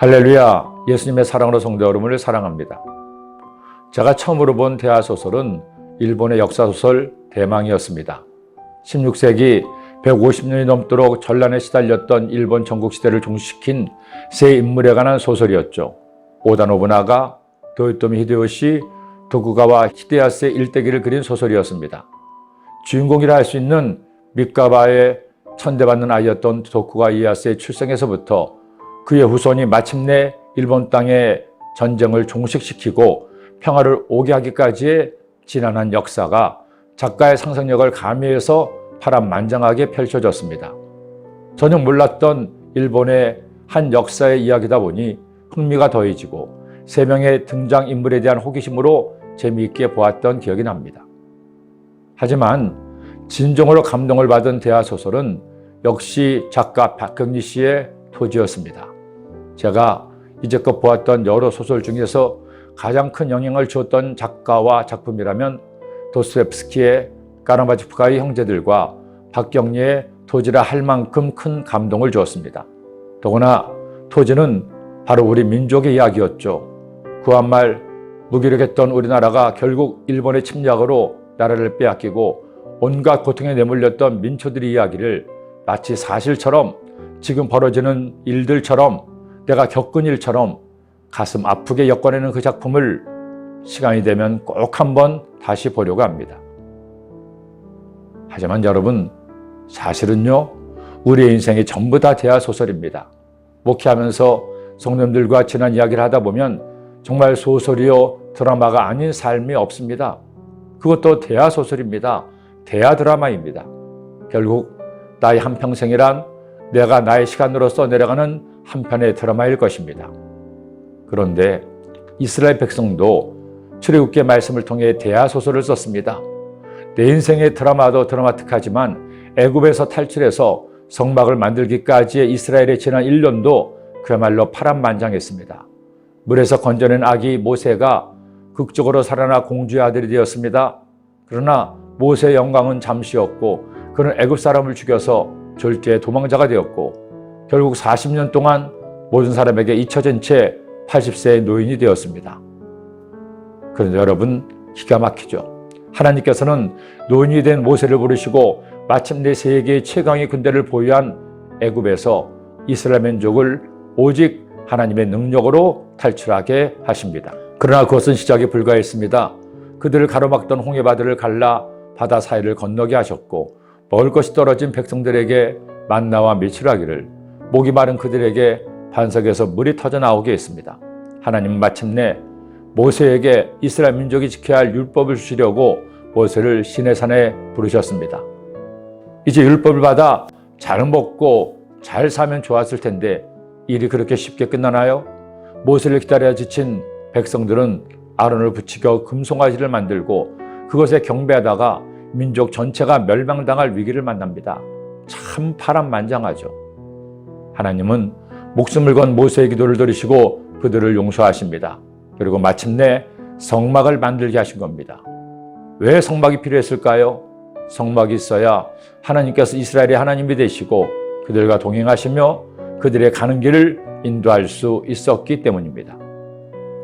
할렐루야, 예수님의 사랑으로 성도 여러분을 사랑합니다. 제가 처음으로 본 대하소설은 일본의 역사소설 대망이었습니다. 16세기 150년이 넘도록 전란에 시달렸던 일본 전국시대를 종식시킨 세 인물에 관한 소설이었죠. 오다 노부나가, 도요토미 히데요시, 도쿠가와 히데야스의 일대기를 그린 소설이었습니다. 주인공이라 할 수 있는 미카바의 천대받는 아이였던 도쿠가 이에야스의 출생에서부터 그의 후손이 마침내 일본 땅의 전쟁을 종식시키고 평화를 오게 하기까지의 지난한 역사가 작가의 상상력을 가미해서 파란만장하게 펼쳐졌습니다. 전혀 몰랐던 일본의 한 역사의 이야기다 보니 흥미가 더해지고 세 명의 등장인물에 대한 호기심으로 재미있게 보았던 기억이 납니다. 하지만 진정으로 감동을 받은 대하소설은 역시 작가 박경리 씨의 토지였습니다. 제가 이제껏 보았던 여러 소설 중에서 가장 큰 영향을 주었던 작가와 작품이라면 도스토옙스키의 까라마초프카의 형제들과 박경리의 토지라 할 만큼 큰 감동을 주었습니다. 더구나 토지는 바로 우리 민족의 이야기였죠. 구한말 무기력했던 우리나라가 결국 일본의 침략으로 나라를 빼앗기고 온갖 고통에 내몰렸던 민초들의 이야기를 마치 사실처럼 지금 벌어지는 일들처럼 내가 겪은 일처럼 가슴 아프게 엮어내는 그 작품을 시간이 되면 꼭 한번 다시 보려고 합니다. 하지만 여러분, 사실은요, 우리의 인생이 전부 다 대하소설입니다. 목회하면서 성도님들과 지난 이야기를 하다 보면 정말 소설이요 드라마가 아닌 삶이 없습니다. 그것도 대하소설입니다. 대하드라마입니다. 결국 나의 한평생이란 내가 나의 시간으로 써내려가는 한편의 드라마일 것입니다. 그런데 이스라엘 백성도 출애굽기의 말씀을 통해 대하소설을 썼습니다. 내 인생의 드라마도 드라마틱하지만 애굽에서 탈출해서 성막을 만들기까지의 이스라엘의 지난 1년도 그야말로 파란만장했습니다. 물에서 건져낸 아기 모세가 극적으로 살아나 공주의 아들이 되었습니다. 그러나 모세의 영광은 잠시였고 그는 애굽 사람을 죽여서 졸지에 도망자가 되었고 결국 40년 동안 모든 사람에게 잊혀진 채 80세의 노인이 되었습니다. 그런데 여러분, 기가 막히죠. 하나님께서는 노인이 된 모세를 부르시고 마침내 세계의 최강의 군대를 보유한 애굽에서 이스라엘 민족을 오직 하나님의 능력으로 탈출하게 하십니다. 그러나 그것은 시작에 불과했습니다. 그들을 가로막던 홍해바다를 갈라 바다 사이를 건너게 하셨고 먹을 것이 떨어진 백성들에게 만나와 밀치라기를 목이 마른 그들에게 반석에서 물이 터져 나오게 했습니다. 하나님은 마침내 모세에게 이스라엘 민족이 지켜야 할 율법을 주시려고 모세를 시내산에 부르셨습니다. 이제 율법을 받아 잘 먹고 잘 사면 좋았을 텐데 일이 그렇게 쉽게 끝나나요? 모세를 기다려 지친 백성들은 아론을 붙이겨 금송아지를 만들고 그것에 경배하다가 민족 전체가 멸망당할 위기를 만납니다. 참 파란만장하죠. 하나님은 목숨을 건 모세의 기도를 들으시고 그들을 용서하십니다. 그리고 마침내 성막을 만들게 하신 겁니다. 왜 성막이 필요했을까요? 성막이 있어야 하나님께서 이스라엘의 하나님이 되시고 그들과 동행하시며 그들의 가는 길을 인도할 수 있었기 때문입니다.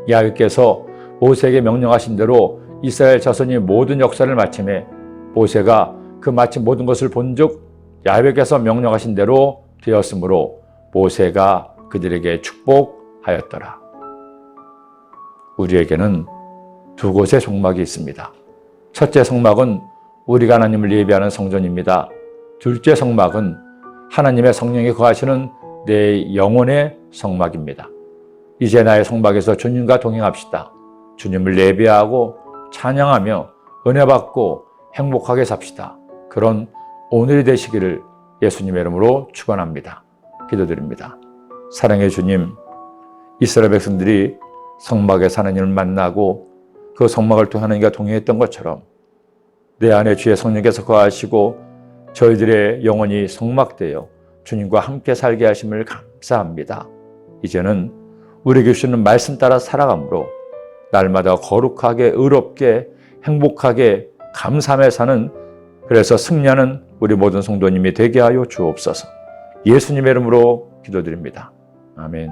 야훼께서 모세에게 명령하신 대로 이스라엘 자손이 모든 역사를 마침에 모세가 그 마침 모든 것을 본즉 야훼께서 명령하신 대로 되었으므로 모세가 그들에게 축복하였더라. 우리에게는 두 곳의 성막이 있습니다. 첫째 성막은 우리가 하나님을 예배하는 성전입니다. 둘째 성막은 하나님의 성령이 거하시는 내 영혼의 성막입니다. 이제 나의 성막에서 주님과 동행합시다. 주님을 예배하고 찬양하며 은혜 받고 행복하게 삽시다. 그런 오늘이 되시기를 예수님의 이름으로 축원합니다. 기도드립니다. 사랑의 주님, 이스라엘 백성들이 성막에서 하나님을 만나고 그 성막을 통해 하나님과 동행했던 것처럼 내 안에 주의 성령께서 거하시고 저희들의 영혼이 성막되어 주님과 함께 살게 하심을 감사합니다. 이제는 우리에게 주시는 말씀 따라 살아감으로 날마다 거룩하게 의롭게 행복하게 감사하며 사는, 그래서 승리하는 우리 모든 성도님이 되게 하여 주옵소서. 예수님의 이름으로 기도드립니다. 아멘.